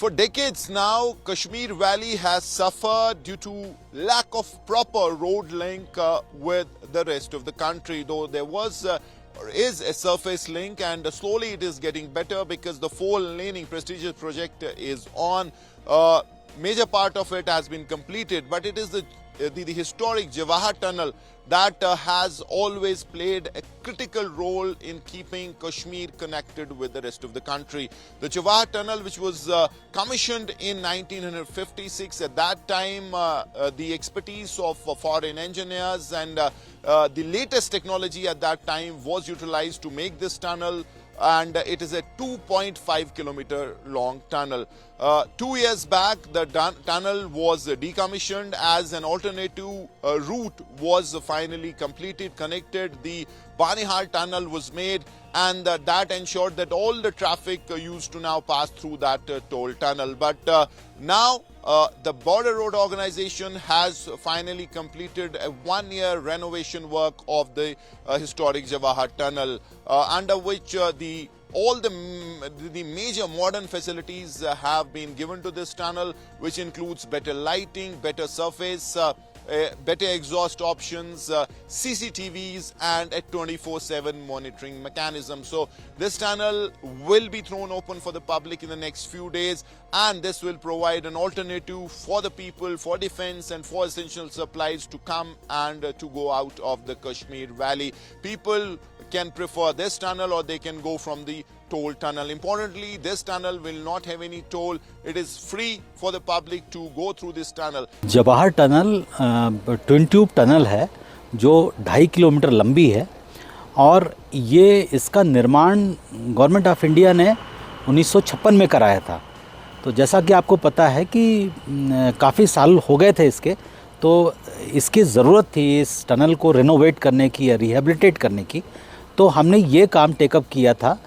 For decades now, Kashmir Valley has suffered due to lack of proper road link with the rest of the country. Though there was or is a surface link, and slowly it is getting better because the four-laning prestigious project is on. Major part of it has been completed, but it is the historic Jawahar Tunnel that has always played a critical role in keeping Kashmir connected with the rest of the country. The Jawahar Tunnel, which was commissioned in 1956, at that time the expertise of foreign engineers and the latest technology at that time was utilized to make this tunnel, and it is a 2.5 kilometer long tunnel. 2 years back, the tunnel was decommissioned as an alternative route was finally completed, connected. The Banihal tunnel was made, and that ensured that all the traffic used to now pass through that toll tunnel. But now the Border Road Organization has finally completed a 1-year renovation work of the historic Jawahar Tunnel, under which all the major modern facilities have been given to this tunnel, which includes better lighting, better surface, better exhaust options, CCTVs, and a 24/7 monitoring mechanism. So this tunnel will be thrown open for the public in the next few days, and this will provide an alternative for the people, for defense and for essential supplies to come and to go out of the Kashmir Valley. People can prefer this tunnel, or they can go from the toll tunnel. Importantly, this tunnel will not have any toll. It is free for the public to go through this tunnel. Jawahar tunnel twin tube tunnel है जो 2.5 kilometre लंबी है, और ये इसका निर्माण government of India ने 1956 में कराया था। तो जैसा कि आपको पता है कि काफ़ी साल हो गए थे इसके, तो इसकी ज़रूरत थी इस टनल को रिनोवेट करने की या रिहेबिलिटेट करने की। तो हमने ये काम टेकअप किया था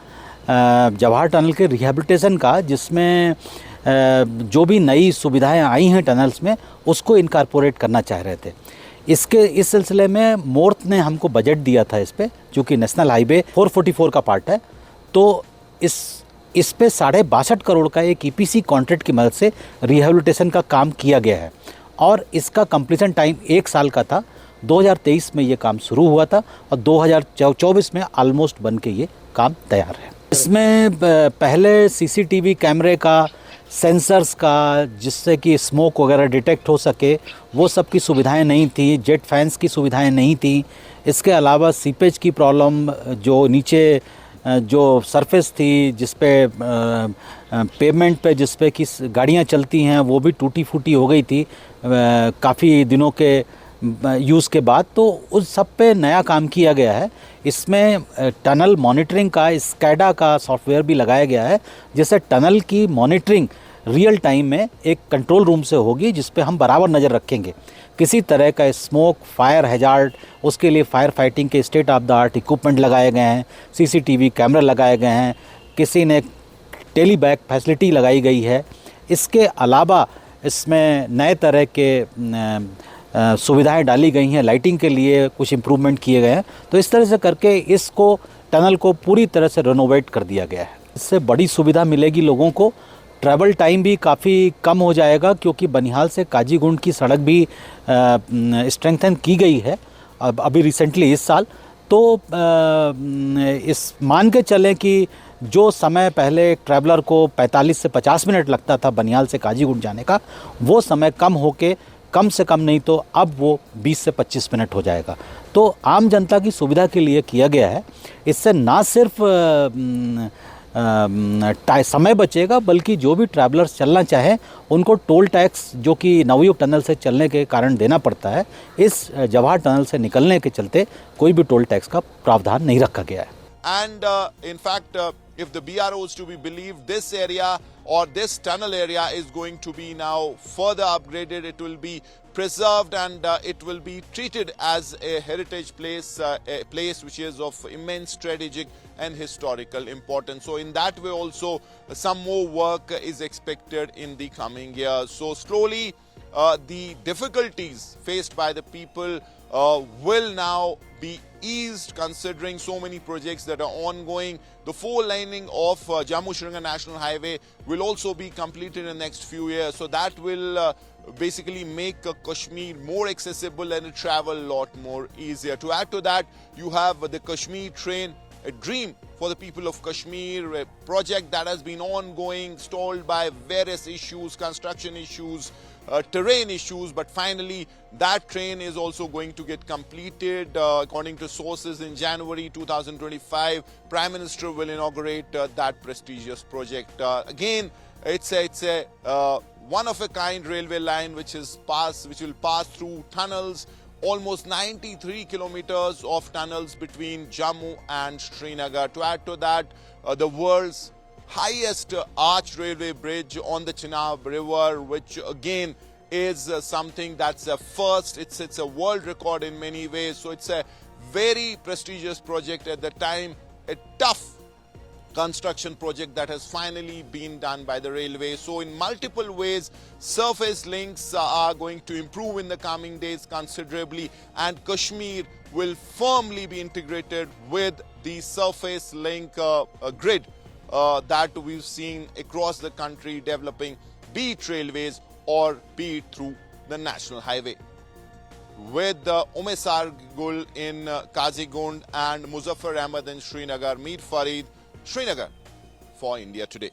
जवाहर टनल के रिहेबिलिटेशन का, जिसमें जो भी नई सुविधाएं आई हैं टनल्स में उसको इनकॉर्पोरेट करना चाह रहे थे। इस सिलसिले में मोर्थ ने हमको बजट दिया था इस पे, जो कि नेशनल हाईवे 444 का पार्ट है। तो इस पे 62.5 करोड़ का एक EPC कॉन्ट्रैक्ट की मदद से रिहेबिलिटेशन का काम किया गया है, और इसका कंप्लीशन टाइम 1 साल का था। 2023 में ये काम शुरू हुआ था, और 2024 में ऑलमोस्ट बन के ये काम तैयार है। इसमें पहले CCTV कैमरे का, सेंसर्स का, जिससे कि स्मोक वगैरह डिटेक्ट हो सके, वो सब की सुविधाएं नहीं थी। जेट फैंस की सुविधाएं नहीं थी। इसके अलावा सीपेज की प्रॉब्लम, जो नीचे जो सरफेस थी जिस पे पेमेंट पे जिस पे कि गाड़ियाँ चलती हैं, वो भी टूटी फूटी हो गई थी काफ़ी दिनों के यूज़ के बाद। तो उस सब पे नया काम किया गया है। इसमें टनल मॉनिटरिंग का स्कैडा का सॉफ्टवेयर भी लगाया गया है, जिससे टनल की मॉनिटरिंग रियल टाइम में एक कंट्रोल रूम से होगी, जिस पे हम बराबर नज़र रखेंगे। किसी तरह का स्मोक, फायर हैजार्ड, उसके लिए फायर फाइटिंग के state of the art equipment लगाए गए हैं, CCTV कैमरा लगाए गए हैं, किसी ने टेलीबैक फैसिलिटी लगाई गई है। इसके अलावा इसमें नए तरह के सुविधाएं डाली गई हैं, लाइटिंग के लिए कुछ इम्प्रूवमेंट किए गए हैं। तो इस तरह से करके इसको टनल को पूरी तरह से रिनोवेट कर दिया गया है। इससे बड़ी सुविधा मिलेगी लोगों को। ट्रैवल टाइम भी काफ़ी कम हो जाएगा, क्योंकि बनिहाल से काजीगुंड की सड़क भी स्ट्रेंथन की गई है अभी रिसेंटली इस साल। तो इस मान के चलें कि जो समय पहले ट्रैवलर को 45 से 50 मिनट लगता था बनिहाल से काजीगुंड जाने का, वो समय कम से कम नहीं तो अब वो 20 से 25 मिनट हो जाएगा। तो आम जनता की सुविधा के लिए किया गया है। इससे ना सिर्फ समय बचेगा, बल्कि जो भी ट्रैवलर्स चलना चाहें उनको टोल टैक्स, जो कि नवयुग टनल से चलने के कारण देना पड़ता है, इस जवाहर टनल से निकलने के चलते कोई भी टोल टैक्स का प्रावधान नहीं रखा गया है। And in fact, if the BRO is to be believed, this area or this tunnel area is going to be now further upgraded. It will be preserved, and it will be treated as a heritage place, a place which is of immense strategic and historical importance. So in that way also some more work is expected in the coming years. So slowly the difficulties faced by the people will now be eased considering so many projects that are ongoing. The 4-laning of Jammu-Srinagar National Highway will also be completed in the next few years. So that will basically make Kashmir more accessible and travel a lot more easier. To add to that, you have the Kashmir train, a dream for the people of Kashmir, a project that has been ongoing, stalled by various issues, construction issues, terrain issues, but finally that train is also going to get completed. According to sources, in January 2025, Prime Minister will inaugurate that prestigious project. Again, it's a one-of-a-kind railway line which will pass through tunnels, almost 93 kilometers of tunnels between Jammu and Srinagar. To add to that, the world's highest arch railway bridge on the Chenab River, which again is something that's a first. It's a world record in many ways. So it's a very prestigious project at the time, a tough construction project that has finally been done by the railway. So in multiple ways, surface links are going to improve in the coming days considerably, and Kashmir will firmly be integrated with the surface link grid that we've seen across the country developing, be it railways or be it through the national highway. With Umesar Gul in Kazigund and Muzaffar Ahmad in Srinagar, Mir Farid, Srinagar for India Today.